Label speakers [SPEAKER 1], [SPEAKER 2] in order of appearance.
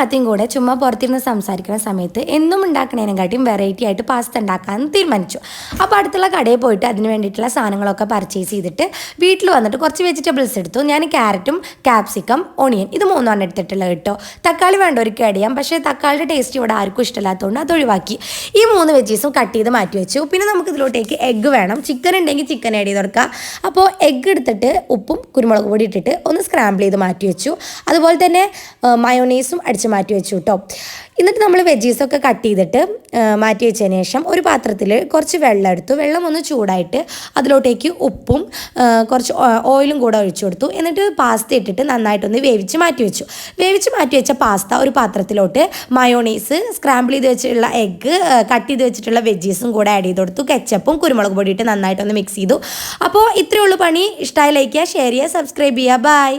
[SPEAKER 1] താത്തയും കൂടെ ചുമ്മാ പുറത്തിരുന്ന് സംസാരിക്കുന്ന സമയത്ത് എന്നും ഉണ്ടാക്കണേനെക്കാട്ടിയും വെറൈറ്റി ആയിട്ട് പാസ്ത ഉണ്ടാക്കാൻ തീരുമാനിച്ചു. അപ്പോൾ അടുത്തുള്ള കടയിൽ പോയിട്ട് അതിന് വേണ്ടിയിട്ടുള്ള സാധനങ്ങളൊക്കെ പർച്ചേസ് ചെയ്തിട്ട് വീട്ടിൽ വന്നിട്ട് കുറച്ച് വെജിറ്റബിൾസ് എടുത്തു. ഞാൻ ക്യാരറ്റും ക്യാപ്സിക്കം ഓണിയൻ ഇത് മൂന്നാണ് എടുത്തിട്ടുള്ളത് കേട്ടോ. തക്കാളി വേണ്ടവർക്ക് ആഡ് ചെയ്യാം, പക്ഷേ തക്കാളിയുടെ ടേസ്റ്റ് ഇവിടെ ആർക്കും ഇഷ്ടമില്ലാത്തതുകൊണ്ട് അത് ഒഴിവാക്കി. ഈ 3 വെജീസും കട്ട് ചെയ്ത് മാറ്റി വെച്ചു. പിന്നെ നമുക്ക് ഇതിലോട്ടേക്ക് എഗ്ഗ് വേണം. ചിക്കൻ ഉണ്ടെങ്കിൽ ചിക്കൻ ആഡ് ചെയ്ത് കൊടുക്കുക. അപ്പോൾ എഗ്ഗ് എടുത്തിട്ട് ഉപ്പും കുരുമുളക് പൊടി ഇട്ടിട്ട് ഒന്ന് സ്ക്രാമ്പിൾ ചെയ്ത് മാറ്റി വെച്ചു. അതുപോലെ തന്നെ മയോണൈസും അടിച്ച് മാറ്റി വെച്ചു കേട്ടോ. എന്നിട്ട് നമ്മൾ വെജീസൊക്കെ കട്ട് ചെയ്തിട്ട് മാറ്റി വെച്ചതിന് ശേഷം ഒരു പാത്രത്തിൽ കുറച്ച് വെള്ളം എടുത്തു. വെള്ളം ഒന്ന് ചൂടായിട്ട് അതിലോട്ടേക്ക് ഉപ്പും കുറച്ച് ഓയിലും കൂടെ ഒഴിച്ചു കൊടുത്തു. എന്നിട്ട് പാസ്ത ഇട്ടിട്ട് നന്നായിട്ടൊന്ന് വേവിച്ച് മാറ്റി വെച്ചു. വേവിച്ച് മാറ്റി വെച്ച പാസ്ത ഒരു പാത്രത്തിലോട്ട് മയോണൈസ്, സ്ക്രാമ്പിൾ ചെയ്ത് വെച്ചിട്ടുള്ള എഗ്ഗ്, കട്ട് ചെയ്ത് വെച്ചിട്ടുള്ള വെജീസും കൂടെ ആഡ് ചെയ്ത് കൊടുത്തു. കെച്ചപ്പും കുരുമുളക് പൊടി ഇട്ട് നന്നായിട്ടൊന്ന് മിക്സ് ചെയ്തു. അപ്പോൾ ഇത്രയേ ഉള്ളൂ പണി. ഇഷ്ടമായി ലൈക്ക് ചെയ്യുക, ഷെയർ ചെയ്യുക, സബ്സ്ക്രൈബ് ചെയ്യുക. ബൈ.